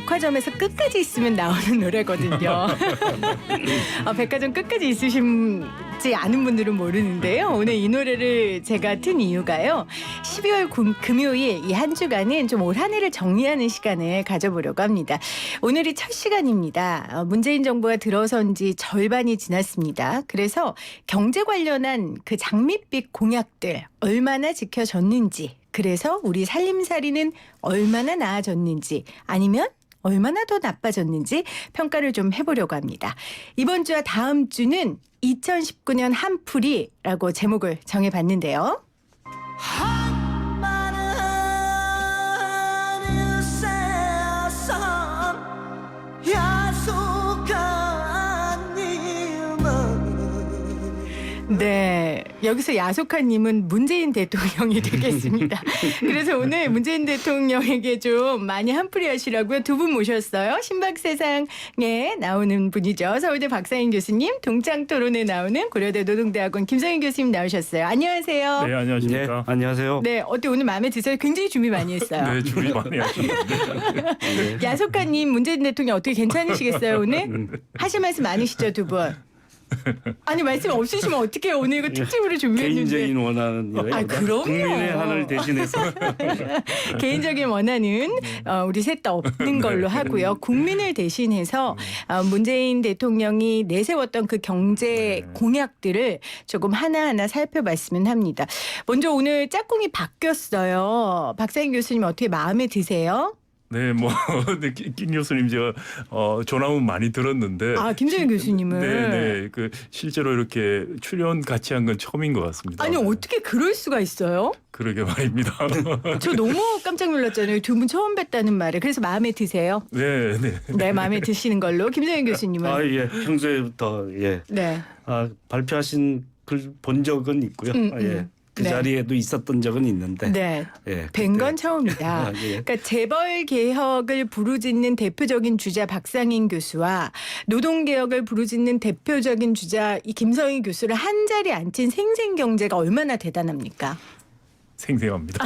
백화점에서 끝까지 있으면 나오는 노래거든요. 백화점 끝까지 있으시지 않은 분들은 모르는데요. 오늘 이 노래를 제가 튼 이유가요. 12월 금요일 이 한 주간은 좀 올 한 해를 정리하는 시간을 가져보려고 합니다. 오늘이 첫 시간입니다. 문재인 정부가 들어선 지 절반이 지났습니다. 그래서 경제 관련한 그 장밋빛 공약들 얼마나 지켜졌는지, 그래서 우리 살림살이는 얼마나 나아졌는지, 아니면 얼마나 더 나빠졌는지 평가를 좀 해보려고 합니다. 이번 주와 다음 주는 2019년 한풀이라고 제목을 정해봤는데요. 네, 여기서 야속한님은 문재인 대통령이 되겠습니다. 그래서 오늘 문재인 대통령에게 좀 많이 한풀이 하시라고요. 두 분 모셨어요. 신박세상에 나오는 분이죠. 서울대 박사인 교수님, 동창토론에 나오는 고려대 노동대학원 김성인 교수님 나오셨어요. 안녕하세요. 네, 안녕하십니까. 네, 안녕하세요. 네, 어때 오늘 마음에 드세요? 굉장히 준비 많이 했어요. 네, 준비 많이 하셨는데. 네. 야속한님, 문재인 대통령 어떻게 괜찮으시겠어요 오늘? 하실 말씀 많으시죠 두 분? 아니 말씀 없으시면 어떻게 오늘 이거 특집으로 준비했는데. 개인적인 원하는 아, 그럼요. 국민의 한을 대신해서 개인적인 원한은 우리 셋 다 없는 걸로 하고요. 국민을 대신해서 문재인 대통령이 내세웠던 그 경제 공약들을 조금 하나하나 살펴봤으면 합니다. 먼저 오늘 짝꿍이 바뀌었어요. 박사인 교수님 어떻게 마음에 드세요? 네, 뭐 김 교수님 제가 전화문 많이 들었는데. 김정인 교수님은. 네, 그 실제로 이렇게 출연 같이 한 건 처음인 것 같습니다. 아니 어떻게 그럴 수가 있어요? 그러게 말입니다. 저 너무 깜짝 놀랐잖아요. 두 분 처음 뵀다는 말에. 그래서 마음에 드세요? 네, 네. 네, 마음에 드시는 걸로. 김정인 교수님은. 예, 평소에부터 네. 발표하신 글 본 적은 있고요. 예. 그 네. 자리에도 있었던 적은 있는데. 네. 예, 뵌 건 처음이다. 예. 그러니까 재벌 개혁을 부르짖는 대표적인 주자 박상인 교수와 노동 개혁을 부르짖는 대표적인 주자 이 김성인 교수를 한 자리에 앉힌 생생경제가 얼마나 대단합니까? 생생합니다.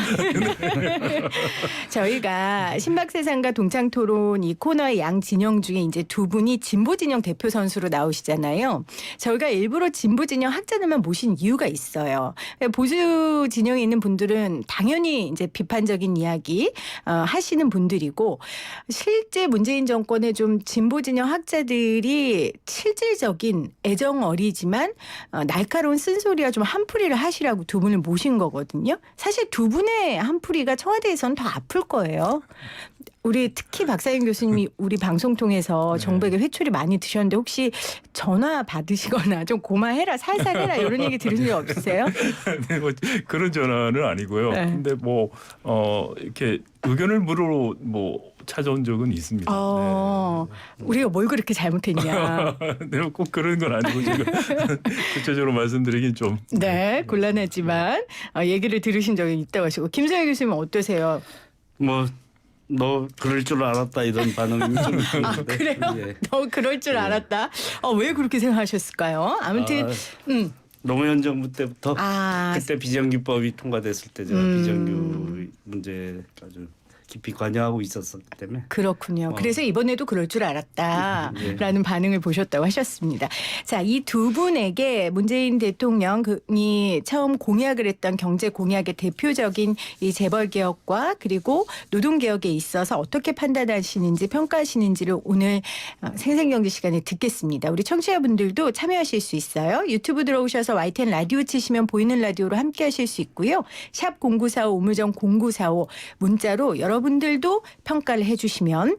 저희가 신박세상과 동창토론 이 코너의 양 진영 중에 이제 두 분이 진보 진영 대표 선수로 나오시잖아요. 저희가 일부러 진보 진영 학자들만 모신 이유가 있어요. 보수 진영에 있는 분들은 당연히 이제 비판적인 이야기 하시는 분들이고, 실제 문재인 정권의 좀 진보 진영 학자들이 실질적인 애정 어리지만 날카로운 쓴소리와 좀 한풀이를 하시라고 두 분을 모신 거거든요. 사실 두 분의 한풀이가 청와대에서는 더 아플 거예요. 우리 특히 박사인 교수님이 우리 방송 통해서 정부에게 회초리 많이 드셨는데 혹시 전화 받으시거나 좀 고마해라, 살살 해라 이런 얘기 들으신 적 없으세요? 네, 뭐 그런 전화는 아니고요. 네. 근데 뭐 이렇게 의견을 물으러 뭐 찾아온 적은 있습니다. 우리가 뭘 그렇게 잘못했냐. 네, 꼭 그런 건 아니고 지금 구체적으로 말씀드리긴 좀. 네, 곤란하지만 얘기를 들으신 적이 있다고 하시고. 김성희 교수님 어떠세요? 너 그럴 줄 알았다 이런 반응이 좀 있는데. 그래요? 예. 너 그럴 줄 알았다. 왜 그렇게 생각하셨을까요? 아무튼 노무현 정부 때부터 아. 그때 비정규법이 통과됐을 때 제가 비정규 문제에 아주 깊이 관여하고 있었기 때문에. 그렇군요. 그래서 이번에도 그럴 줄 알았다라는 반응을 보셨다고 하셨습니다. 자, 이 두 분에게 문재인 대통령이 처음 공약을 했던 경제 공약의 대표적인 이 재벌 개혁과 그리고 노동 개혁에 있어서 어떻게 판단하시는지 평가하시는지를 오늘 생생경제 시간에 듣겠습니다. 우리 청취자분들도 참여하실 수 있어요. 유튜브 들어오셔서 YTN 라디오 치시면 보이는 라디오로 함께하실 수 있고요. 샵 0945 우무정 0945 문자로 여러분들도 평가를 해주시면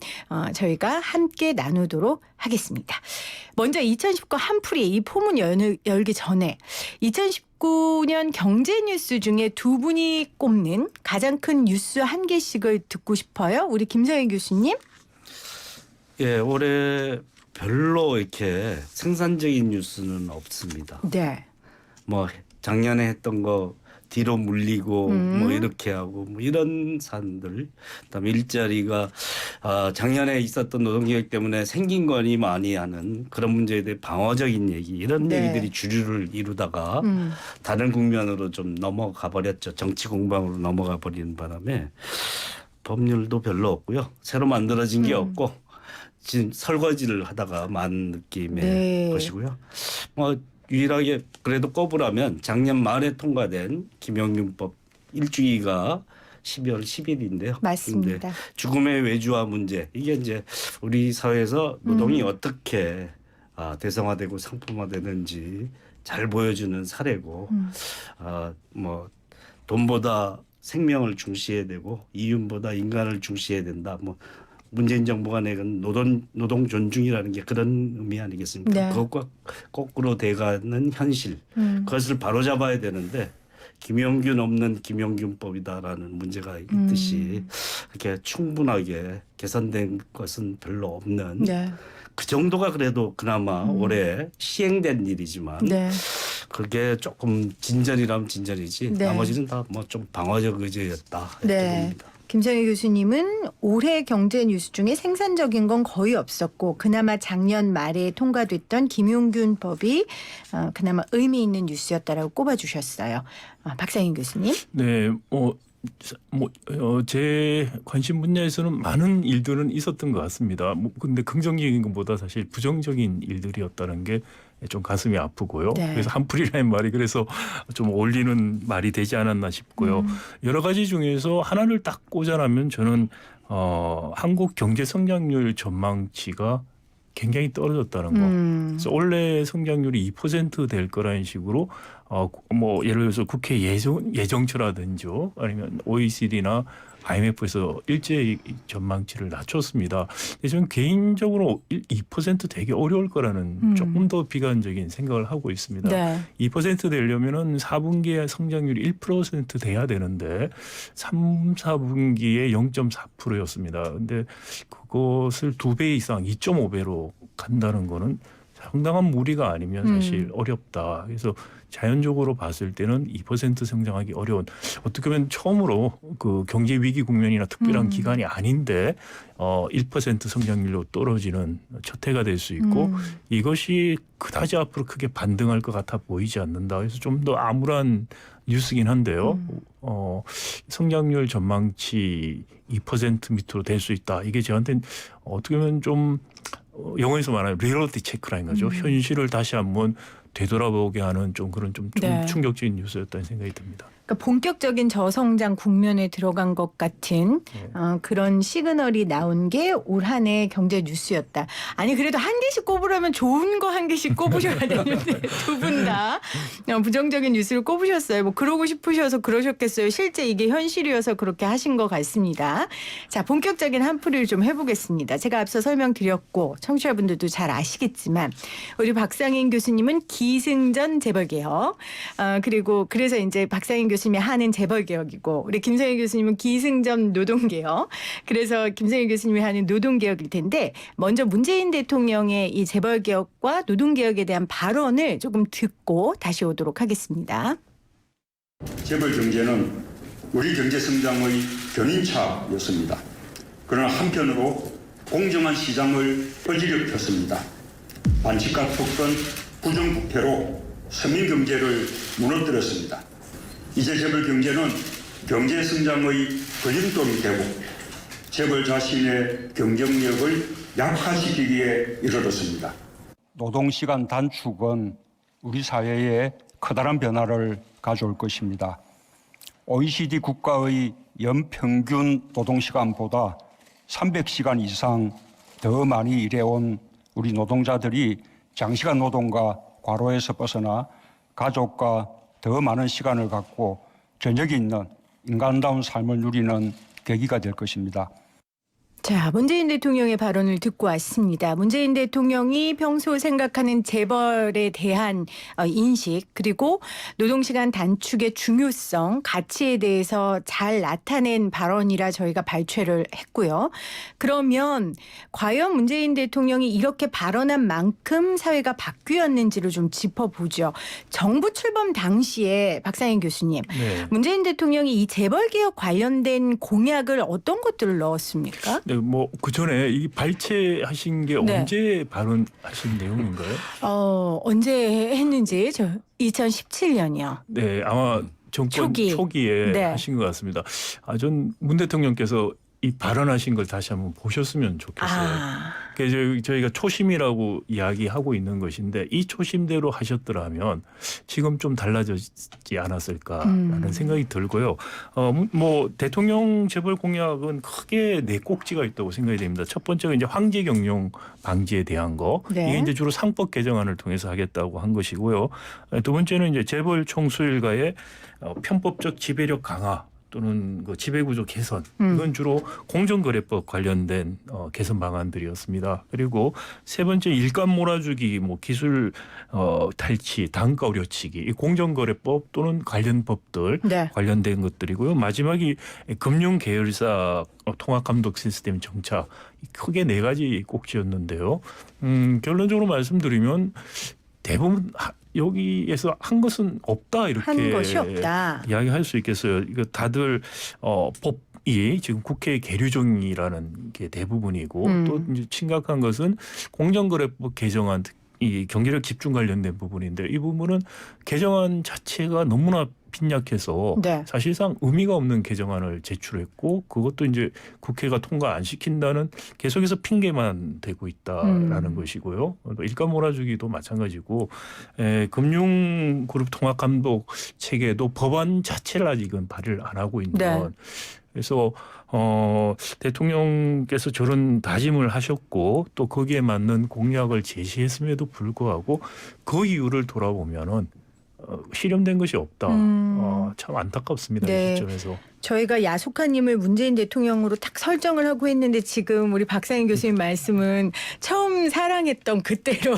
저희가 함께 나누도록 하겠습니다. 먼저 2019 한풀이 이 포문 열기 전에 2019년 경제 뉴스 중에 두 분이 꼽는 가장 큰 뉴스 한 개씩을 듣고 싶어요. 우리 김성희 교수님. 예, 올해 별로 이렇게 생산적인 뉴스는 없습니다. 네. 뭐 작년에 했던 거 뒤로 물리고 뭐 이렇게 하고 뭐 이런 사안들, 그다음에 일자리가 작년에 있었던 노동개혁 때문에 생긴 거니 많이 하는 그런 문제에 대해 방어적인 얘기 이런 네. 얘기들이 주류를 이루다가 다른 국면으로 좀 넘어가 버렸죠. 정치 공방으로 넘어가 버리는 바람에 법률도 별로 없고요. 새로 만들어진 게 음. 없고 지금 설거지를 하다가 만 느낌의 네. 것이고요. 뭐 유일하게 그래도 꼽으라면 작년 말에 통과된 김영균법 1주기가 12월 10일인데요. 맞습니다. 죽음의 외주화 문제 이게 이제 우리 사회에서 노동이 어떻게 대성화되고 상품화되는지 잘 보여주는 사례고 뭐 돈보다 생명을 중시해야 되고 이윤보다 인간을 중시해야 된다. 뭐 문재인 정부가 내건 노동 존중이라는 게 그런 의미 아니겠습니까? 네. 그것과 거꾸로 돼가는 현실 그것을 바로잡아야 되는데 김영균 없는 김영균법이다라는 문제가 있듯이 이렇게 충분하게 개선된 것은 별로 없는 네. 그 정도가 그래도 그나마 올해 시행된 일이지만 네. 그게 조금 진전이라면 진전이지 네. 나머지는 다 뭐 좀 방어적 의제였다 이렇게 네. 봅니다. 김성희 교수님은 올해 경제 뉴스 중에 생산적인 건 거의 없었고 그나마 작년 말에 통과됐던 김용균 법이 그나마 의미 있는 뉴스였다라고 꼽아주셨어요. 박상인 교수님. 네, 제 관심 분야에서는 많은 일들은 있었던 것 같습니다. 근데 긍정적인 것보다 사실 부정적인 일들이었다는 게 좀 가슴이 아프고요. 네. 그래서 한풀이라는 말이 그래서 좀 어울리는 말이 되지 않았나 싶고요. 여러 가지 중에서 하나를 딱 꽂아라면 저는 한국 경제 성장률 전망치가 굉장히 떨어졌다는 거. 그래서 올해 성장률이 2% 될 거라는 식으로 뭐 예를 들어서 국회 예정처라든지 아니면 OECD나 IMF에서 일제히 전망치를 낮췄습니다. 근데 저는 개인적으로 2% 되게 어려울 거라는 조금 더 비관적인 생각을 하고 있습니다. 네. 2% 되려면은 4분기에 성장률이 1% 돼야 되는데 3, 4분기에 0.4%였습니다. 근데 그것을 2배 이상 2.5배로 간다는 거는 상당한 무리가 아니면 사실 어렵다. 그래서 자연적으로 봤을 때는 2% 성장하기 어려운 어떻게 보면 처음으로 그 경제 위기 국면이나 특별한 기간이 아닌데 1% 성장률로 떨어지는 첫 해가 될 수 있고 이것이 그다지 앞으로 크게 반등할 것 같아 보이지 않는다. 그래서 좀 더 암울한 뉴스긴 한데요. 성장률 전망치 2% 밑으로 될 수 있다. 이게 저한테는 어떻게 보면 좀 영어에서 말하는 리얼리티 체크라는 거죠. 현실을 다시 한번 되돌아보게 하는 좀 그런 좀 네. 충격적인 뉴스였다는 생각이 듭니다. 그러니까 본격적인 저성장 국면에 들어간 것 같은 그런 시그널이 나온 게 올 한 해 경제 뉴스였다. 아니 그래도 한 개씩 꼽으라면 좋은 거 한 개씩 꼽으셔야 되는데 두 분 다 부정적인 뉴스를 꼽으셨어요. 뭐 그러고 싶으셔서 그러셨겠어요. 실제 이게 현실이어서 그렇게 하신 것 같습니다. 자, 본격적인 한풀이를 좀 해보겠습니다. 제가 앞서 설명드렸고 청취자분들도 잘 아시겠지만 우리 박상인 교수님은 기승전 재벌개혁 그리고 그래서 이제 박상인 교수님이 하는 재벌개혁이고 우리 김성희 교수님은 기승전 노동개혁. 그래서 김성희 교수님이 하는 노동개혁일 텐데 먼저 문재인 대통령의 이 재벌개혁과 노동개혁에 대한 발언을 조금 듣고 다시 오도록 하겠습니다. 재벌 경제는 우리 경제 성장의 견인차였습니다. 그러나 한편으로 공정한 시장을 어지럽혔습니다. 반칙과 특권, 부정부패로 서민 경제를 무너뜨렸습니다. 이제 재벌 경제는 경제 성장의 걸림돌이 되고 재벌 자신의 경쟁력을 약화시키기에 이르렀습니다. 노동시간 단축은 우리 사회에 커다란 변화를 가져올 것입니다. OECD 국가의 연평균 노동시간보다 300시간 이상 더 많이 일해온 우리 노동자들이 장시간 노동과 과로에서 벗어나 가족과 더 많은 시간을 갖고 저녁이 있는 인간다운 삶을 누리는 계기가 될 것입니다. 자, 문재인 대통령의 발언을 듣고 왔습니다. 문재인 대통령이 평소 생각하는 재벌에 대한 인식 그리고 노동시간 단축의 중요성, 가치에 대해서 잘 나타낸 발언이라 저희가 발췌를 했고요. 그러면 과연 문재인 대통령이 이렇게 발언한 만큼 사회가 바뀌었는지를 좀 짚어보죠. 정부 출범 당시에 박상인 교수님, 네. 문재인 대통령이 이 재벌개혁 관련된 공약을 어떤 것들을 넣었습니까? 네, 뭐 그 전에 이 발췌하신 게 네. 언제 발언하신 내용인가요? 언제 했는지 저 2017년이요. 네, 아마 정권 초기에 네. 하신 것 같습니다. 전 문 대통령께서 이 발언하신 걸 다시 한번 보셨으면 좋겠어요. 아. 그래서 저희가 초심이라고 이야기하고 있는 것인데 이 초심대로 하셨더라면 지금 좀 달라졌지 않았을까라는 생각이 들고요. 뭐 대통령 재벌 공약은 크게 네 꼭지가 있다고 생각이 됩니다. 첫 번째가 이제 황제 경영 방지에 대한 거. 네. 이게 이제 주로 상법 개정안을 통해서 하겠다고 한 것이고요. 두 번째는 이제 재벌 총수일가의 편법적 지배력 강화. 또는 그 지배구조 개선 이건 주로 공정거래법 관련된 개선 방안들이었습니다. 그리고 세 번째 일감 몰아주기, 뭐 기술 탈취, 단가 우려치기, 이 공정거래법 또는 관련 법들 네. 관련된 것들이고요. 마지막이 금융 계열사 통합감독 시스템 정착 크게 네 가지 꼭지였는데요. 결론적으로 말씀드리면 대부분 여기에서 한 것은 없다 이렇게 한 것이 없다. 이야기할 수 있겠어요. 이거 다들 법이 지금 국회 계류중이라는 게 대부분이고 또 이제 심각한 것은 공정거래법 개정안 이 경제력 집중 관련된 부분인데 이 부분은 개정안 자체가 너무나 빈약해서 네. 사실상 의미가 없는 개정안을 제출했고 그것도 이제 국회가 통과 안 시킨다는 계속해서 핑계만 대고 있다라는 것이고요. 또 일감 몰아주기도 마찬가지고 금융그룹 통합감독 체계도 법안 자체를 아직은 발의를 안 하고 있는 네. 그래서 대통령께서 저런 다짐을 하셨고 또 거기에 맞는 공약을 제시했음에도 불구하고 그 이유를 돌아보면은 실현된 것이 없다. 참 안타깝습니다. 네. 이 시점에서. 저희가 야속한님을 문재인 대통령으로 딱 설정을 하고 했는데 지금 우리 박상인 교수님 말씀은 처음 사랑했던 그때로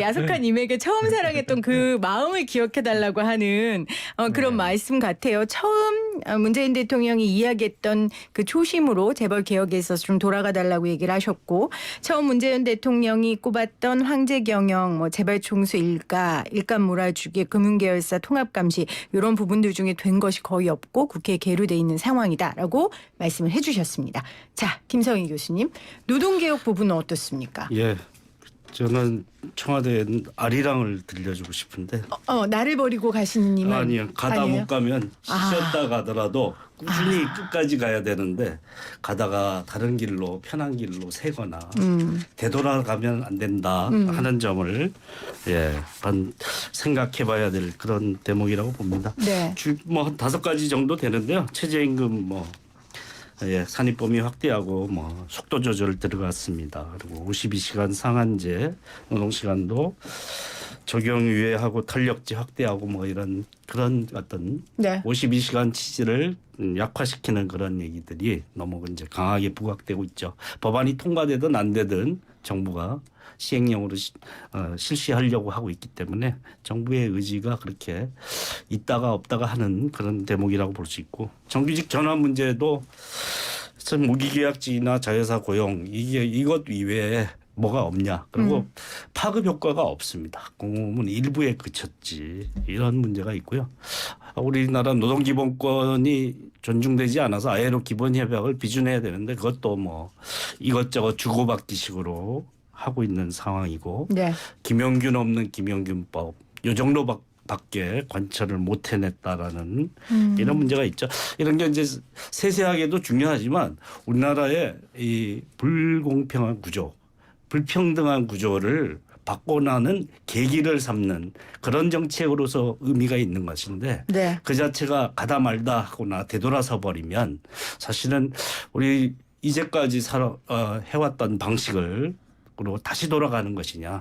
야속한님에게 처음 사랑했던 그 마음을 기억해달라고 하는 그런 말씀 같아요. 처음 문재인 대통령이 이야기했던 그 초심으로 재벌 개혁에 있어서 좀 돌아가달라고 얘기를 하셨고 처음 문재인 대통령이 꼽았던 황제 경영, 뭐 재벌 총수 일가, 일감 몰아주기, 금융계열사 통합감시 이런 부분들 중에 된 것이 거의 없고 국회에 계류돼 있는 상황이다라고 말씀을 해주셨습니다. 자, 김성희 교수님, 노동개혁 부분은 어떻습니까? 예, 저는 청와대에 아리랑을 들려주고 싶은데 나를 버리고 가시는 님은 아니요, 가다 아니에요? 못 가면 쉬었다 가더라도 꾸준히 끝까지 가야 되는데 가다가 다른 길로 편한 길로 새거나 되돌아가면 안 된다 하는 점을 생각해봐야 될 그런 대목이라고 봅니다. 네. 뭐 한 5가지 정도 되는데요. 최저임금 산입범위 확대하고 뭐 속도 조절 들어갔습니다. 그리고 52시간 상한제 노동시간도 적용 유예하고 탄력지 확대하고 뭐 이런 그런 어떤 네. 52시간 취지를 약화시키는 그런 얘기들이 너무 이제 강하게 부각되고 있죠. 법안이 통과되든 안 되든 정부가 시행령으로 실시하려고 하고 있기 때문에 정부의 의지가 그렇게 있다가 없다가 하는 그런 대목이라고 볼 수 있고 정규직 전환 문제도 참 무기계약직이나 자회사 고용 이것 이외에 뭐가 없냐. 그리고 파급 효과가 없습니다. 공무원 일부에 그쳤지. 이런 문제가 있고요. 우리나라 노동기본권이 존중되지 않아서 아예로 기본협약을 비준해야 되는데 그것도 뭐 이것저것 주고받기식으로 하고 있는 상황이고 네. 김용균 없는 김용균법 요 정도밖에 관철을 못 해냈다라는 이런 문제가 있죠. 이런 게 이제 세세하게도 중요하지만 우리나라의 이 불공평한 구조, 불평등한 구조를 바꿔나는 계기를 삼는 그런 정책으로서 의미가 있는 것인데 네. 그 자체가 가다 말다 하거나 되돌아서 버리면 사실은 우리 이제까지 해왔던 방식을 으로 다시 돌아가는 것이냐.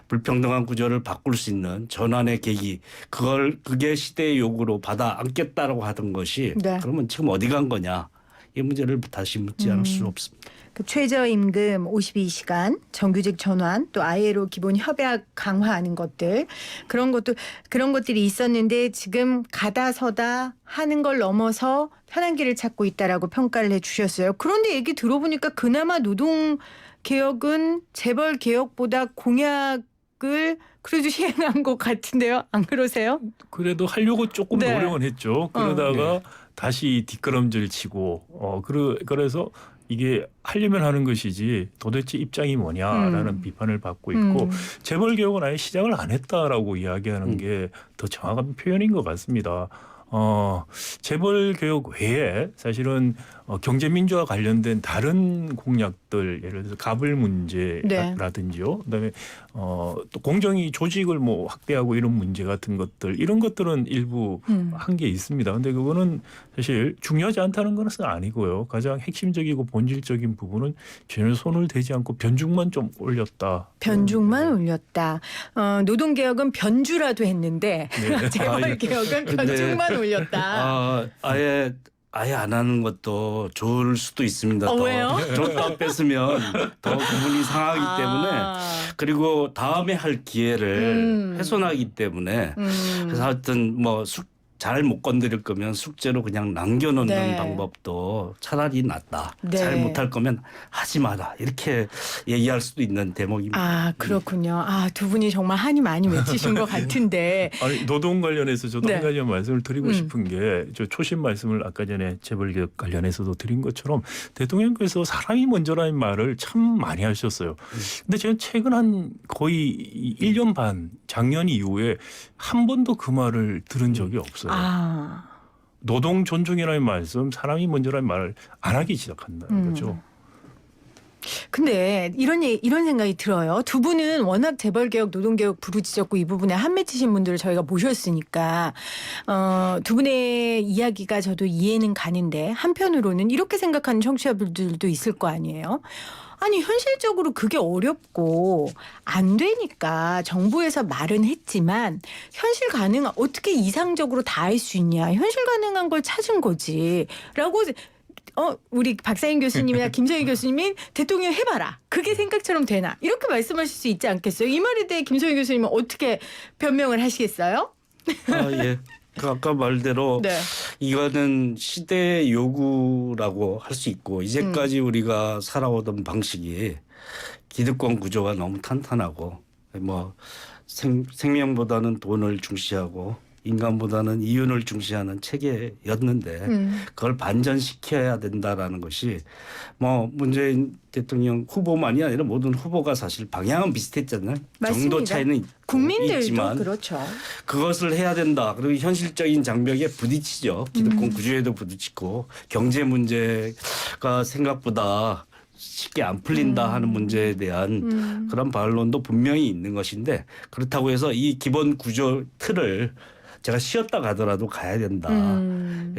불평등한 구조를 바꿀 수 있는 전환의 계기 그게 시대의 요구로 받아 안겠다라고 하던 것이 네. 그러면 지금 어디 간 거냐. 이 문제를 다시 묻지 않을 수 없습니다. 그 최저임금 52시간, 정규직 전환, 또 ILO 기본 협약 강화하는 것들 그런 것들이 있었는데 지금 가다 서다 하는 걸 넘어서 편한 길을 찾고 있다라고 평가를 해주셨어요. 그런데 얘기 들어보니까 그나마 노동 개혁은 재벌 개혁보다 공약을 그래도 시행한 것 같은데요. 안 그러세요? 그래도 하려고 조금 네. 노력은 했죠. 그러다가 다시 뒷걸음질 치고 그래서 이게 하려면 하는 것이지 도대체 입장이 뭐냐라는 비판을 받고 있고 재벌 개혁은 아예 시작을 안 했다라고 이야기하는 게 더 정확한 표현인 것 같습니다. 재벌 개혁 외에 사실은 경제 민주화 관련된 다른 공약들 예를 들어서 가불 문제라든지요. 그다음에 또 공정위 조직을 뭐 확대하고 이런 문제 같은 것들 이런 것들은 일부 한 게 있습니다. 근데 그거는 사실 중요하지 않다는 것은 아니고요. 가장 핵심적이고 본질적인 부분은 전혀 손을 대지 않고 변죽만 좀 올렸다. 변죽만 올렸다. 노동개혁은 변주라도 했는데 네. 재벌개혁은 근데 변죽만 올렸다. 아예 안 하는 것도 좋을 수도 있습니다. 왜요? 줬다 뺐으면 더 구분이 상하기 때문에 그리고 다음에 할 기회를 훼손하기 때문에 그래서 하여튼 뭐 잘 못 건드릴 거면 숙제로 그냥 남겨놓는 네. 방법도 차라리 낫다. 네. 잘 못할 거면 하지 마라. 이렇게 얘기할 수도 있는 대목입니다. 그렇군요. 두 분이 정말 한이 많이 맺히신 것 같은데. 아니 노동 관련해서 저도 네. 한 가지 말씀을 드리고 싶은 게 저 초심 말씀을 아까 전에 재벌개혁 관련해서도 드린 것처럼 대통령께서 사람이 먼저라는 말을 참 많이 하셨어요. 근데 제가 최근 한 거의 1년 반 작년 이후에 한 번도 그 말을 들은 적이 없어요. 노동 존중이라는 말씀, 사람이 먼저라는 말을 안 하기 시작한다는 거죠. 근데 이런 생각이 들어요. 두 분은 워낙 재벌개혁, 노동개혁 부르짖었고 이 부분에 한 맺히신 분들을 저희가 모셨으니까 두 분의 이야기가 저도 이해는 가는데 한편으로는 이렇게 생각하는 청취자분들도 있을 거 아니에요. 아니 현실적으로 그게 어렵고 안 되니까 정부에서 말은 했지만 현실 가능한 어떻게 이상적으로 다 할 수 있냐. 현실 가능한 걸 찾은 거지. 라고 우리 박사인 교수님이나 김성희 교수님이 대통령 해봐라. 그게 생각처럼 되나. 이렇게 말씀하실 수 있지 않겠어요? 이 말에 대해 김성희 교수님은 어떻게 변명을 하시겠어요? 예. 그 아까 말대로 네. 이거는 시대의 요구라고 할 수 있고 이제까지 우리가 살아오던 방식이 기득권 구조가 너무 탄탄하고 뭐 생명보다는 돈을 중시하고 인간보다는 이윤을 중시하는 체계였는데 그걸 반전시켜야 된다라는 것이 뭐 문재인 대통령 후보만이 아니라 모든 후보가 사실 방향은 비슷했잖아요. 맞습니다. 정도 차이는 국민들도 있지만 그렇죠. 그것을 해야 된다. 그리고 현실적인 장벽에 부딪히죠. 기득권 구조에도 부딪히고 경제 문제가 생각보다 쉽게 안 풀린다 하는 문제에 대한 그런 반론도 분명히 있는 것인데 그렇다고 해서 이 기본 구조 틀을 제가 쉬었다 가더라도 가야 된다.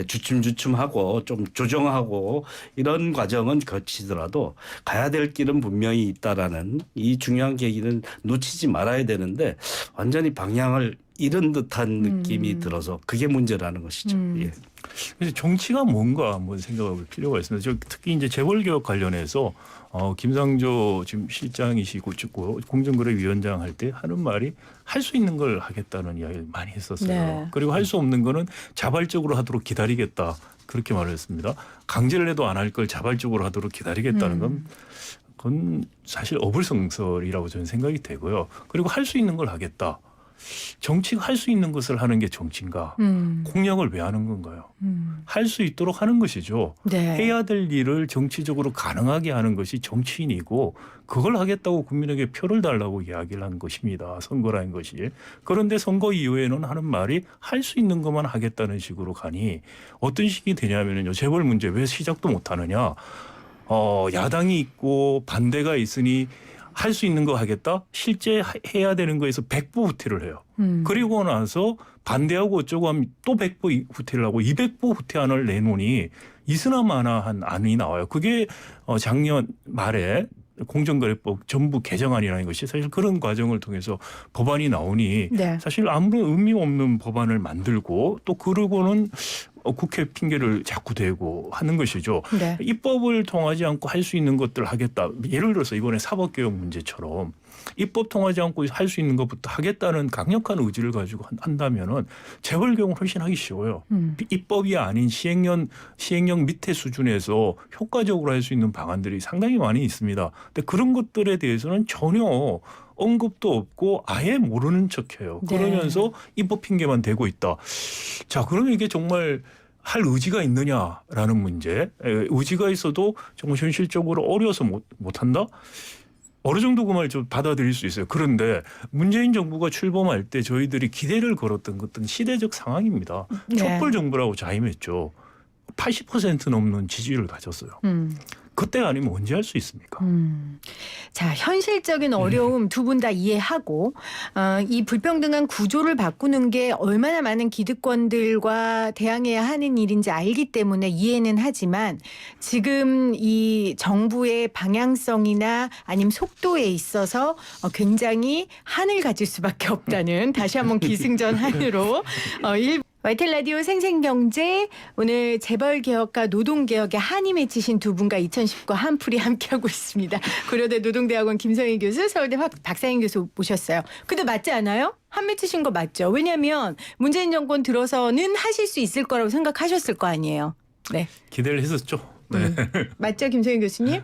주춤주춤하고 좀 조정하고 이런 과정은 거치더라도 가야 될 길은 분명히 있다라는 이 중요한 계기는 놓치지 말아야 되는데 완전히 방향을 잃은 듯한 느낌이 들어서 그게 문제라는 것이죠. 예. 그래서 정치가 뭔가 한번 생각해 볼 필요가 있습니다. 특히 이제 재벌개혁 관련해서 김상조 지금 실장이시고 공정거래위원장 할 때 하는 말이 할 수 있는 걸 하겠다는 이야기를 많이 했었어요. 네. 그리고 할 수 없는 거는 자발적으로 하도록 기다리겠다. 그렇게 말을 했습니다. 강제를 해도 안 할 걸 자발적으로 하도록 기다리겠다는 건 그건 사실 어불성설이라고 저는 생각이 되고요. 그리고 할 수 있는 걸 하겠다. 정치가 할 수 있는 것을 하는 게 정치인가? 공약을 왜 하는 건가요? 할 수 있도록 하는 것이죠. 네. 해야 될 일을 정치적으로 가능하게 하는 것이 정치인이고 그걸 하겠다고 국민에게 표를 달라고 이야기를 한 것입니다. 선거라는 것이. 그런데 선거 이후에는 하는 말이 할 수 있는 것만 하겠다는 식으로 가니 어떤 식이 되냐면요. 재벌 문제 왜 시작도 못 하느냐. 야당이 있고 반대가 있으니 할 수 있는 거 하겠다? 실제 해야 되는 거에서 100보 후퇴를 해요. 그리고 나서 반대하고 어쩌고 하면 또 100보 후퇴를 하고 200보 후퇴안을 내놓으니 이스나마나한 안이 나와요. 그게 작년 말에 공정거래법 전부 개정안이라는 것이 사실 그런 과정을 통해서 법안이 나오니 네. 사실 아무런 의미 없는 법안을 만들고 또 그러고는 국회 핑계를 자꾸 대고 하는 것이죠. 네. 입법을 통하지 않고 할 수 있는 것들을 하겠다. 예를 들어서 이번에 사법개혁 문제처럼 입법 통하지 않고 할 수 있는 것부터 하겠다는 강력한 의지를 가지고 한다면은 재벌개혁은 훨씬 하기 쉬워요. 입법이 아닌 시행령 밑에 수준에서 효과적으로 할 수 있는 방안들이 상당히 많이 있습니다. 근데 그런 것들에 대해서는 전혀 언급도 없고 아예 모르는 척해요. 네. 그러면서 입법 핑계만 대고 있다. 자, 그러면 이게 정말 할 의지가 있느냐라는 문제. 의지가 있어도 정말 현실적으로 어려워서 못한다? 어느 정도 그 말 좀 받아들일 수 있어요. 그런데 문재인 정부가 출범할 때 저희들이 기대를 걸었던 것은 시대적 상황입니다. 네. 촛불 정부라고 자임했죠. 80% 넘는 지지율을 가졌어요. 그때 아니면 언제 할 수 있습니까? 자, 현실적인 어려움 두 분 다 이해하고 이 불평등한 구조를 바꾸는 게 얼마나 많은 기득권들과 대항해야 하는 일인지 알기 때문에 이해는 하지만 지금 이 정부의 방향성이나 아니면 속도에 있어서 굉장히 한을 가질 수밖에 없다는 다시 한번 기승전한으로 YTN 라디오 생생경제 오늘 재벌개혁과 노동개혁에 한이 맺히신 두 분과 2019 한풀이 함께하고 있습니다. 고려대 노동대학원 김성희 교수, 서울대 박상인 교수 모셨어요. 근데 맞지 않아요? 한 맺히신 거 맞죠? 왜냐하면 문재인 정권 들어서는 하실 수 있을 거라고 생각하셨을 거 아니에요. 네. 기대를 했었죠. 네. 맞죠, 김성희 교수님?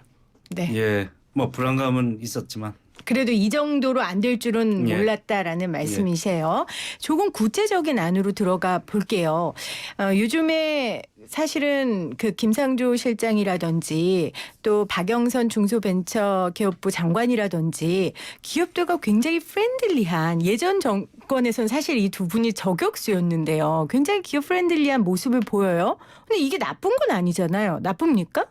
네. 예, 뭐 불안감은 있었지만 그래도 이 정도로 안 될 줄은 예. 몰랐다라는 말씀이세요. 조금 구체적인 안으로 들어가 볼게요. 요즘에 사실은 그 김상조 실장이라든지 또 박영선 중소벤처기업부 장관이라든지 기업들과 굉장히 프렌들리한 예전 정권에선 사실 이 두 분이 저격수였는데요. 굉장히 기업 프렌들리한 모습을 보여요. 근데 이게 나쁜 건 아니잖아요. 나쁩니까?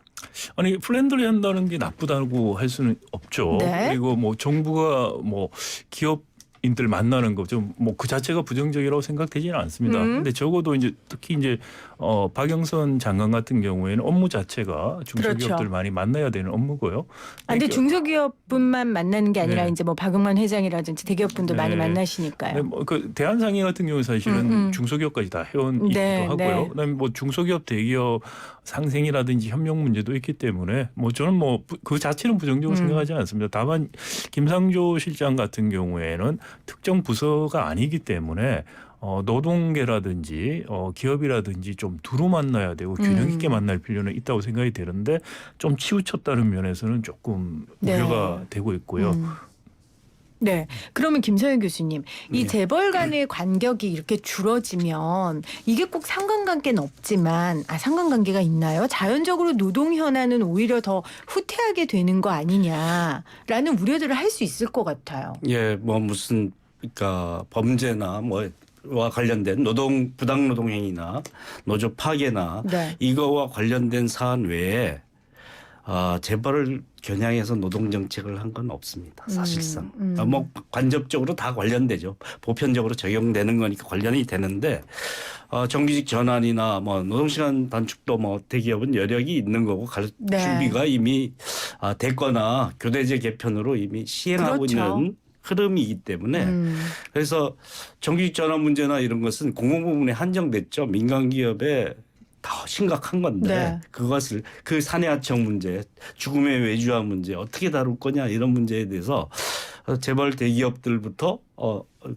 아니 플랜드리 한다는 게 나쁘다고 할 수는 없죠. 네. 그리고 뭐 정부가 뭐 기업인들 만나는 거 좀 뭐 그 자체가 부정적이라고 생각되지는 않습니다. 근데 적어도 이제 특히 이제 박영선 장관 같은 경우에는 업무 자체가 중소기업들 그렇죠. 많이 만나야 되는 업무고요. 근데 그러니까 중소기업분만 만나는 게 아니라 네. 이제 뭐 박응만 회장이라든지 대기업분도 많이 네. 만나시니까요. 네, 뭐 그 대한상해 같은 경우 사실은 중소기업까지 다 해온이기도 네, 하고요. 네. 그다음에 뭐 중소기업 대기업 상생이라든지 협력 문제도 있기 때문에 뭐 저는 뭐 그 자체는 부정적으로 생각하지 않습니다. 다만 김상조 실장 같은 경우에는 특정 부서가 아니기 때문에 노동계라든지 기업이라든지 좀 두루 만나야 되고 균형 있게 만날 필요는 있다고 생각이 되는데 좀 치우쳤다는 면에서는 조금 네. 우려가 되고 있고요. 네. 그러면 김서영 교수님, 이 네. 재벌 간의 간격이 이렇게 줄어지면 이게 꼭 상관관계는 없지만 상관관계가 있나요? 자연적으로 노동 현안은 오히려 더 후퇴하게 되는 거 아니냐라는 우려들을 할 수 있을 것 같아요. 예, 뭐 무슨 그러니까 범죄나 뭐와 관련된 부당 노동 행위나 노조 파괴나 네. 이거와 관련된 사안 외에 재벌을 겨냥해서 노동 정책을 한 건 없습니다. 사실상 뭐 간접적으로 다 관련되죠. 보편적으로 적용되는 거니까 관련이 되는데 정규직 전환이나 뭐 노동시간 단축도 뭐 대기업은 여력이 있는 거고 네. 준비가 이미 됐거나 교대제 개편으로 이미 시행하고 그렇죠. 있는 흐름이기 때문에 그래서 정규직 전환 문제나 이런 것은 공공부문에 한정됐죠. 민간기업에 더 심각한 건데 네. 그것을 그 사내하청 문제, 죽음의 외주화 문제 어떻게 다룰 거냐 이런 문제에 대해서 재벌 대기업들부터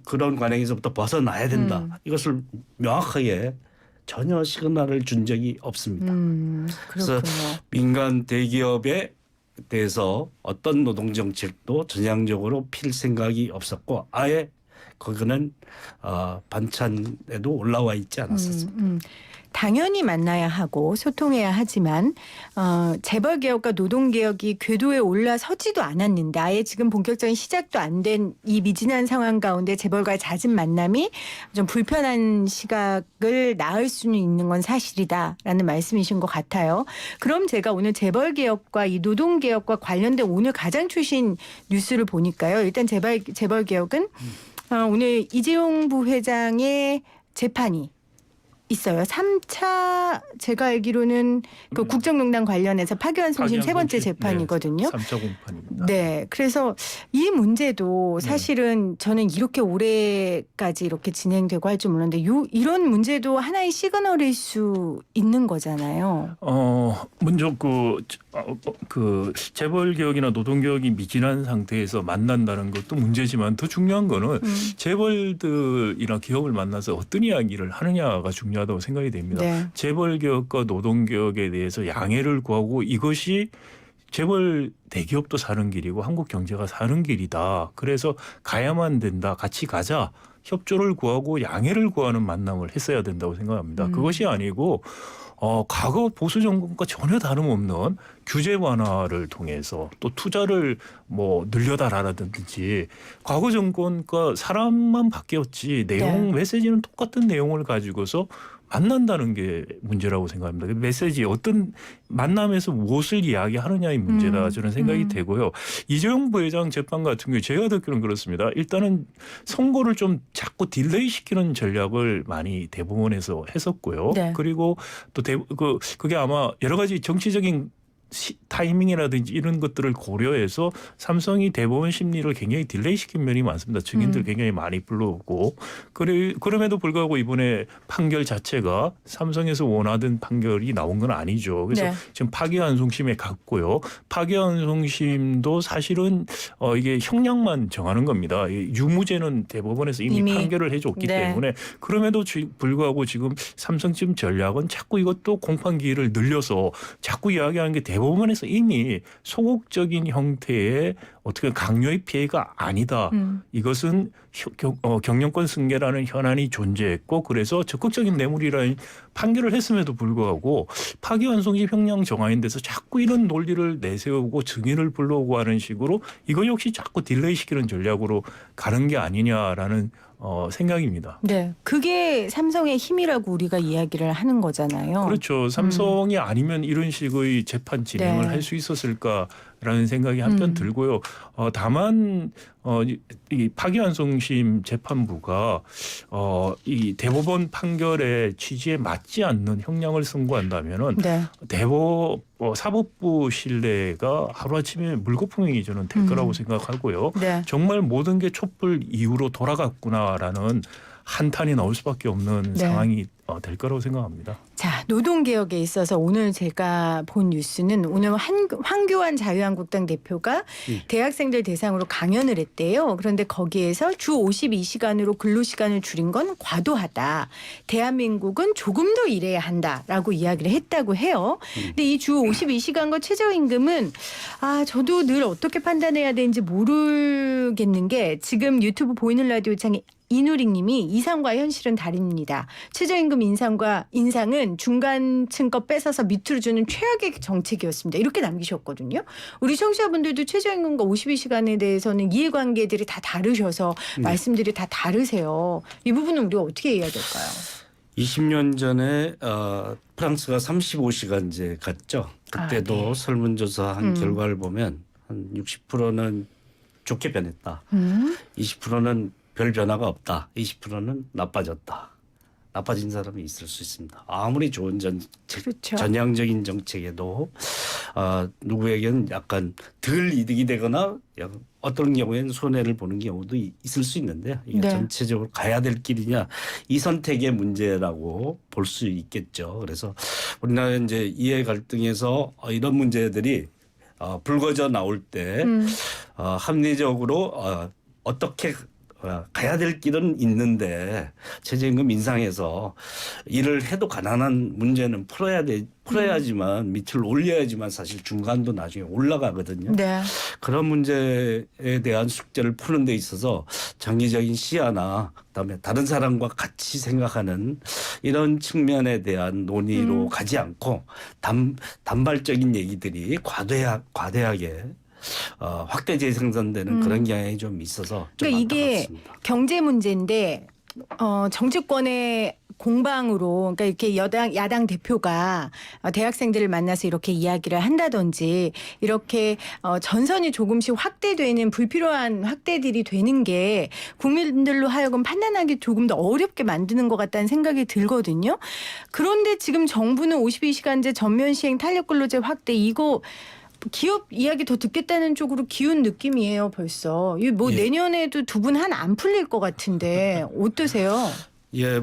그런 관행에서부터 벗어나야 된다. 이것을 명확하게 전혀 시그널을 준 적이 없습니다. 그래서 그렇군요. 민간 대기업에 대해서 어떤 노동 정책도 전향적으로 필 생각이 없었고 아예 거기는 반찬에도 올라와 있지 않았었습니다. 당연히 만나야 하고 소통해야 하지만 재벌 개혁과 노동 개혁이 궤도에 올라서지도 않았는데 아예 지금 본격적인 시작도 안 된 이 미진한 상황 가운데 재벌과의 잦은 만남이 좀 불편한 시각을 낳을 수는 있는 건 사실이다라는 말씀이신 것 같아요. 그럼 제가 오늘 재벌 개혁과 이 노동 개혁과 관련된 오늘 가장 최신 뉴스를 보니까요. 일단 재벌 개혁은 오늘 이재용 부회장의 재판이 있어요. 3차 제가 알기로는 그 국정농단 관련해서 파기환 송심 세 번째 재판이거든요. 3차 공판입니다. 네. 그래서 이 문제도 사실은 저는 이렇게 오래까지 이렇게 진행되고 할 줄 몰랐는데 이런 문제도 하나의 시그널일 수 있는 거잖아요. 먼저 그 재벌 개혁이나 노동 개혁이 미진한 상태에서 만난다는 것도 문제지만 더 중요한 거는 재벌들이나 기업을 만나서 어떤 이야기를 하느냐가 중요하다고 생각이 됩니다. 네. 재벌 개혁과 노동 개혁에 대해서 양해를 구하고 이것이 재벌 대기업도 사는 길이고 한국 경제가 사는 길이다. 그래서 가야만 된다. 같이 가자. 협조를 구하고 양해를 구하는 만남을 했어야 된다고 생각합니다. 그것이 아니고 과거 보수 정권과 전혀 다름없는 규제 완화를 통해서 또 투자를 뭐 늘려달라든지 과거 정권과 사람만 바뀌었지 내용 메시지는 똑같은 내용을 가지고서 만난다는 게 문제라고 생각합니다. 메시지 어떤 만남에서 무엇을 이야기하느냐의 문제다 저는 생각이 되고요. 이재용 부회장 재판 같은 경우에 제가 듣기로는 그렇습니다. 일단은 선고를 좀 자꾸 딜레이 시키는 전략을 많이 대법원에서 했었고요. 네. 그리고 또 그게 아마 여러 가지 정치적인 타이밍이라든지 이런 것들을 고려해서 삼성이 대법원 심리를 굉장히 딜레이 시킨 면이 많습니다. 증인들 굉장히 많이 불러오고 그럼에도 불구하고 이번에 판결 자체가 삼성에서 원하던 판결이 나온 건 아니죠. 그래서 네. 지금 파기환송심에 갔고요. 파기환송심도 사실은 이게 형량만 정하는 겁니다. 유무죄는 대법원에서 이미 판결을 해줬기 네. 때문에 그럼에도 불구하고 지금 삼성집 전략은 자꾸 이것도 공판 기일을 늘려서 자꾸 이야기하는 게 대법원에서 이미 소극적인 형태의 어떻게 강요의 피해가 아니다. 이것은 경영권 승계라는 현안이 존재했고 그래서 적극적인 뇌물이라는 판결을 했음에도 불구하고 파기환송심 형량 정하인 데서 자꾸 이런 논리를 내세우고 증인을 불러오고 하는 식으로 이거 역시 자꾸 딜레이 시키는 전략으로 가는 게 아니냐라는 생각입니다. 네, 그게 삼성의 힘이라고 우리가 이야기를 하는 거잖아요. 그렇죠. 삼성이 아니면 이런 식의 재판 진행을 네. 할 수 있었을까라는 생각이 한편 들고요. 다만 이 파기환송심 재판부가 이 대법원 판결의 취지에 맞지 않는 형량을 선고한다면은 네. 사법부 신뢰가 하루아침에 물거품이 저는 될 거라고 생각하고요. 네. 정말 모든 게 촛불 이후로 돌아갔구나라는 한탄이 나올 수밖에 없는 네. 상황이 될 거라고 생각합니다. 자, 노동개혁에 있어서 오늘 제가 본 뉴스는 오늘 황교안 자유한국당 대표가 대학생들 대상으로 강연을 했대요. 그런데 거기에서 주 52시간으로 근로시간을 줄인 건 과도하다. 대한민국은 조금 더 일해야 한다라고 이야기를 했다고 해요. 근데 이 주 52시간과 최저임금은 저도 늘 어떻게 판단해야 되는지 모르겠는 게 지금 유튜브 보이는 라디오 창에 이누리 님이 이상과 현실은 다릅니다. 최저임금 인상은 중간층 거 뺏어서 밑으로 주는 최악의 정책이었습니다. 이렇게 남기셨거든요. 우리 청취자분들도 최저임금과 52시간에 대해서는 이해관계들이 다 다르셔서 말씀들이 다 다르세요. 이 부분은 우리가 어떻게 해야 될까요? 20년 전에 프랑스가 35시간제 갔죠. 그때도 네. 설문조사한 결과를 보면 한 60%는 좋게 변했다. 20%는 별 변화가 없다. 20%는 나빠졌다. 나빠진 사람이 있을 수 있습니다. 아무리 좋은 그렇죠. 전향적인 정책에도 누구에게는 약간 덜 이득이 되거나 어떤 경우에는 손해를 보는 경우도 있을 수 있는데 이게 네. 전체적으로 가야 될 길이냐 이 선택의 문제라고 볼 수 있겠죠. 그래서 우리나라 이제 이해 갈등에서 이런 문제들이 불거져 나올 때 합리적으로 어떻게 가야 될 길은 있는데 최저임금 인상해서 일을 해도 가난한 문제는 풀어야지만 밑을 올려야지만 사실 중간도 나중에 올라가거든요. 네. 그런 문제에 대한 숙제를 푸는 데 있어서 장기적인 시야나 그다음에 다른 사람과 같이 생각하는 이런 측면에 대한 논의로 가지 않고 단발적인 얘기들이 과대하게 확대 재생산되는 그런 경향이 좀 있어서 좀 그러니까 이게 안타깝습니다. 경제 문제인데 정치권의 공방으로 그러니까 이렇게 야당 대표가 대학생들을 만나서 이렇게 이야기를 한다든지 이렇게 전선이 조금씩 확대되는 불필요한 확대들이 되는 게 국민들로 하여금 판단하기 조금 더 어렵게 만드는 것 같다는 생각이 들거든요. 그런데 지금 정부는 52시간제 전면 시행 탄력근로제 확대 이거 기업 이야기 더 듣겠다는 쪽으로 기운 느낌이에요, 벌써. 이 뭐 예. 내년에도 두 분 한 안 풀릴 것 같은데 어떠세요? 예,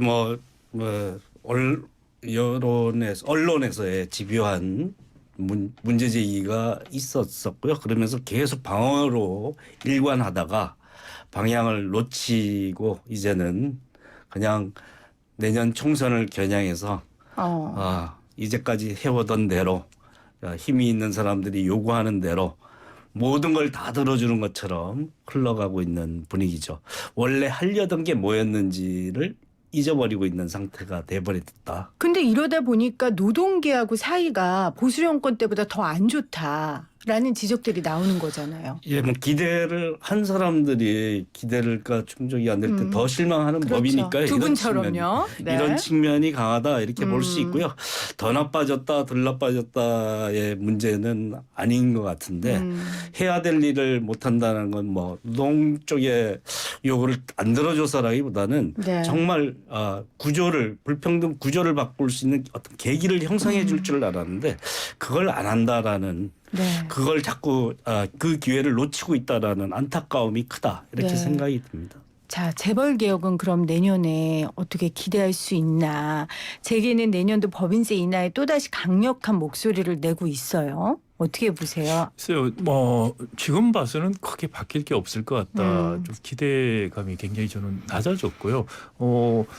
언론에서의 집요한 문제 제기가 있었었고요. 그러면서 계속 방어로 일관하다가 방향을 놓치고 이제는 그냥 내년 총선을 겨냥해서 이제까지 해오던 대로 힘이 있는 사람들이 요구하는 대로 모든 걸 다 들어주는 것처럼 흘러가고 있는 분위기죠. 원래 하려던 게 뭐였는지를 잊어버리고 있는 상태가 돼버렸다. 근데 이러다 보니까 노동계하고 사이가 보수 정권 때보다 더 안 좋다. 라는 지적들이 나오는 거잖아요. 예, 뭐 기대를 한 사람들이 기대를가 충족이 안 될 때 더 실망하는 그렇죠. 법이니까요. 두 분처럼요. 네. 이런 측면이 강하다 이렇게 볼 수 있고요. 더 나빠졌다, 덜 나빠졌다의 문제는 아닌 것 같은데 해야 될 일을 못 한다는 건 뭐 노동 쪽에 요구를 안 들어줘서라기보다는 네. 정말 구조를 불평등 구조를 바꿀 수 있는 어떤 계기를 형성해 줄 줄 알았는데 그걸 안 한다라는. 네. 그걸 자꾸 그 기회를 놓치고 있다라는 안타까움이 크다 이렇게 네. 생각이 듭니다. 자, 재벌 개혁은 그럼 내년에 어떻게 기대할 수 있나? 재계는 내년도 법인세 인하에 또다시 강력한 목소리를 내고 있어요. 어떻게 보세요? 글쎄요, 뭐 지금 봐서는 크게 바뀔 게 없을 것 같다. 좀 기대감이 굉장히 저는 낮아졌고요.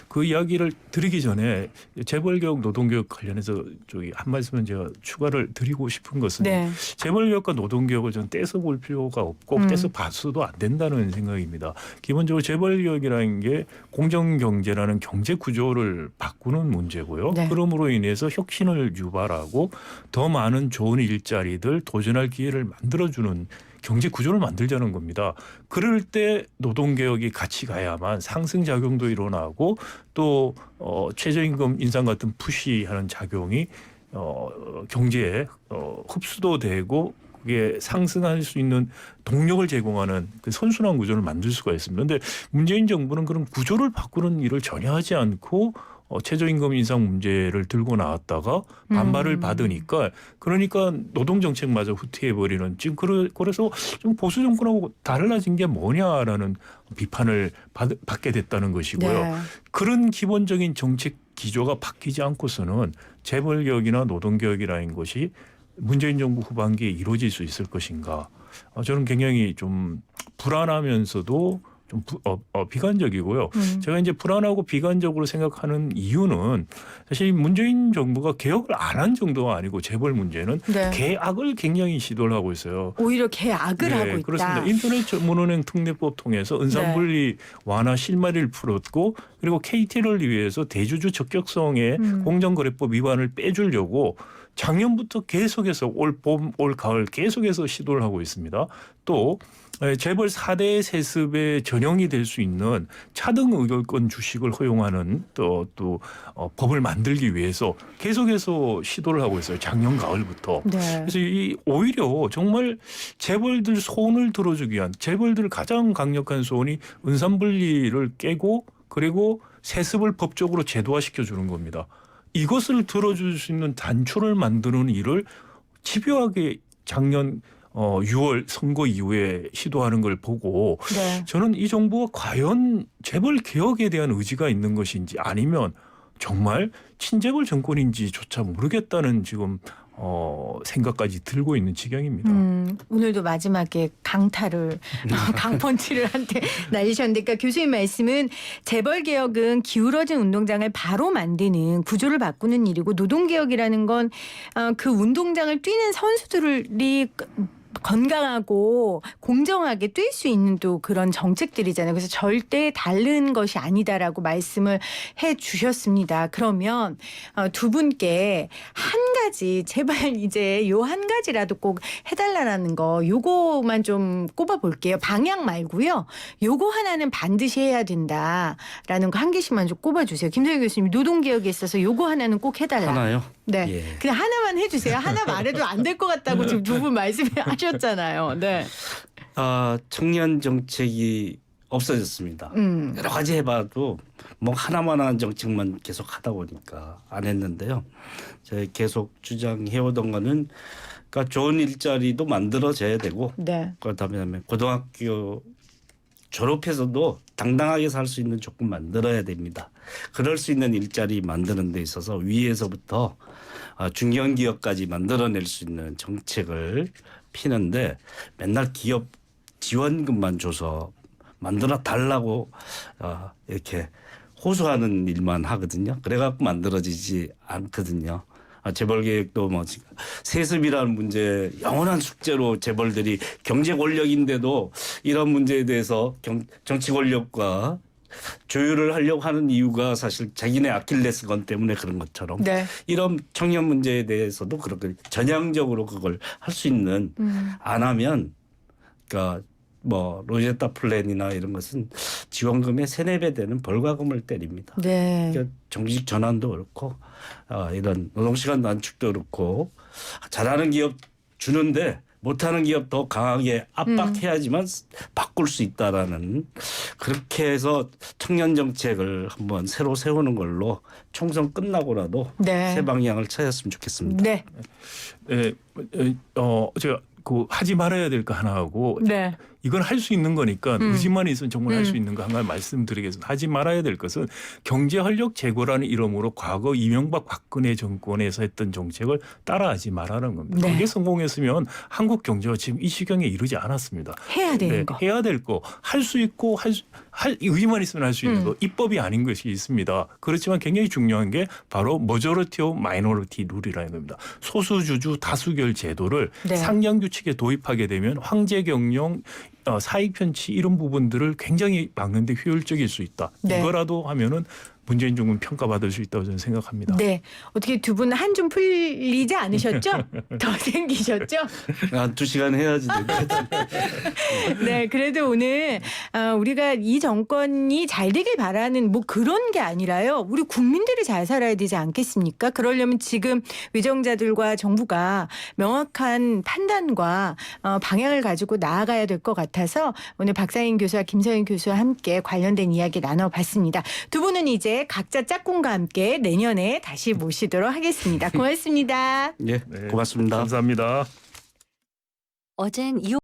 그 이야기를 드리기 전에 재벌개혁, 노동개혁 관련해서 저기 한 말씀은 제가 추가를 드리고 싶은 것은 네. 재벌개혁과 노동개혁을 좀 떼서 볼 필요가 없고 떼서 봐서도 안 된다는 생각입니다. 기본적으로 재벌개혁이라는 게 공정경제라는 경제 구조를 바꾸는 문제고요. 네. 그러므로 인해서 혁신을 유발하고 더 많은 좋은 일자리 들 도전할 기회를 만들어주는 경제 구조를 만들자는 겁니다. 그럴 때 노동개혁이 같이 가야만 상승작용도 일어나고 또 최저임금 인상 같은 푸시하는 작용이 경제에 흡수도 되고 그게 상승할 수 있는 동력을 제공하는 그 선순환 구조를 만들 수가 있습니다. 그런데 문재인 정부는 그런 구조를 바꾸는 일을 전혀 하지 않고 최저임금 인상 문제를 들고 나왔다가 반발을 받으니까 그러니까 노동정책마저 후퇴해버리는 지금 그래서 좀 보수 정권하고 달라진 게 뭐냐라는 비판을 받게 됐다는 것이고요. 네. 그런 기본적인 정책 기조가 바뀌지 않고서는 재벌개혁이나 노동개혁이라는 것이 문재인 정부 후반기에 이루어질 수 있을 것인가. 저는 굉장히 좀 불안하면서도 좀 비관적이고요. 제가 이제 불안하고 비관적으로 생각하는 이유는 사실 문재인 정부가 개혁을 안 한 정도가 아니고 재벌 문제는 네. 개악을 굉장히 시도를 하고 있어요. 오히려 개악을 하고 있다. 그렇습니다. 인터넷 전문은행 특례법 통해서 은산분리 완화 실마리를 풀었고 그리고 KT를 위해서 대주주 적격성의 공정거래법 위반을 빼주려고 작년부터 계속해서 올 봄, 올 가을 계속해서 시도를 하고 있습니다. 또 재벌 4대 세습의 전형이 될 수 있는 차등 의결권 주식을 허용하는 또 법을 만들기 위해서 계속해서 시도를 하고 있어요. 작년 가을부터. 네. 그래서 오히려 정말 재벌들 소원을 들어주기 위한 재벌들 가장 강력한 소원이 은산분리를 깨고 그리고 세습을 법적으로 제도화시켜 주는 겁니다. 이것을 들어줄 수 있는 단초를 만드는 일을 집요하게 작년 6월 선거 이후에 시도하는 걸 보고 네. 저는 이 정부가 과연 재벌 개혁에 대한 의지가 있는 것인지 아니면 정말 친재벌 정권인지조차 모르겠다는 지금 생각까지 들고 있는 지경입니다. 오늘도 마지막에 강타를 강펀치를 한테 날리셨는데 그러니까 교수님 말씀은 재벌 개혁은 기울어진 운동장을 바로 만드는 구조를 바꾸는 일이고 노동 개혁이라는 건 그 운동장을 뛰는 선수들이 건강하고 공정하게 뛸 수 있는 또 그런 정책들이잖아요. 그래서 절대 다른 것이 아니다라고 말씀을 해 주셨습니다. 그러면 두 분께 한 가지 제발 이제 요 한 가지라도 꼭 해달라는 거 요거만 좀 꼽아볼게요. 방향 말고요. 요거 하나는 반드시 해야 된다라는 거 한 개씩만 좀 꼽아주세요. 김성희 교수님 노동개혁에 있어서 요거 하나는 꼭 해달라. 하나요? 네. 예. 그냥 하나만 해주세요. 하나 말해도 안 될 것 같다고 지금 두 분 말씀하셨잖아요. 네. 청년 정책이 없어졌습니다. 여러 가지 해봐도 뭐 하나만 한 정책만 계속 하다 보니까 안 했는데요. 저희 계속 주장해오던 거는 그러니까 좋은 일자리도 만들어져야 되고 네. 그다음에 고등학교 졸업해서도 당당하게 살 수 있는 조건 만들어야 됩니다. 그럴 수 있는 일자리 만드는 데 있어서 위에서부터 중견기업까지 만들어낼 수 있는 정책을 피는데 맨날 기업 지원금만 줘서 만들어 달라고 이렇게 호소하는 일만 하거든요. 그래갖고 만들어지지 않거든요. 재벌개혁도 뭐 세습이라는 문제 영원한 숙제로 재벌들이 경제 권력인데도 이런 문제에 대해서 정치 권력과 조율을 하려고 하는 이유가 사실 자기네 아킬레스건 때문에 그런 것처럼 네. 이런 청년 문제에 대해서도 그렇게 전향적으로 그걸 할 수 있는 안 하면 그러니까 뭐 로제타 플랜이나 이런 것은 지원금의 3-4배 되는 벌과금을 때립니다. 네. 그러니까 정직 전환도 그렇고 이런 노동시간 단축도 그렇고 잘하는 기업 주는데 못하는 기업 더 강하게 압박해야지만 바꿀 수 있다라는 그렇게 해서 청년 정책을 한번 새로 세우는 걸로 총선 끝나고라도 네. 새 방향을 찾았으면 좋겠습니다. 네. 제가 그 하지 말아야 될 거 하나 하고 네. 이건 할 수 있는 거니까 의지만 있으면 정말 할 수 있는 거 하나 말씀드리겠습니다. 하지 말아야 될 것은 경제 활력 제고라는 이름으로 과거 이명박 박근혜 정권에서 했던 정책을 따라하지 말라는 겁니다. 네. 그게 성공했으면 한국 경제가 지금 이 시경에 이르지 않았습니다. 해야 되는 거. 해야 될 거, 할 수 있고 할 의지만 있으면 할 수 있는 거, 입법이 아닌 것이 있습니다. 그렇지만 굉장히 중요한 게 바로 머저리티 오브 마이너리티 룰이라는 겁니다. 소수주주 다수결 제도를 네. 상장 규칙에 도입하게 되면 황제 경영 사익 편취 이런 부분들을 굉장히 막는 데 효율적일 수 있다. 네. 이거라도 하면은 문재인 정부는 평가받을 수 있다고 저는 생각합니다. 네. 어떻게 두 분 한 좀 풀리지 않으셨죠? 더 생기셨죠? 2시간 해야지. 네. 그래도 오늘 우리가 이 정권이 잘 되길 바라는 뭐 그런 게 아니라요. 우리 국민들이 잘 살아야 되지 않겠습니까? 그러려면 지금 위정자들과 정부가 명확한 판단과 방향을 가지고 나아가야 될 것 같아서 오늘 박사인 교수와 김서인 교수와 함께 관련된 이야기 나눠봤습니다. 두 분은 이제 각자 짝꿍과 함께 내년에 다시 모시도록 하겠습니다. 고맙습니다. 예, 고맙습니다. 감사합니다. 어젠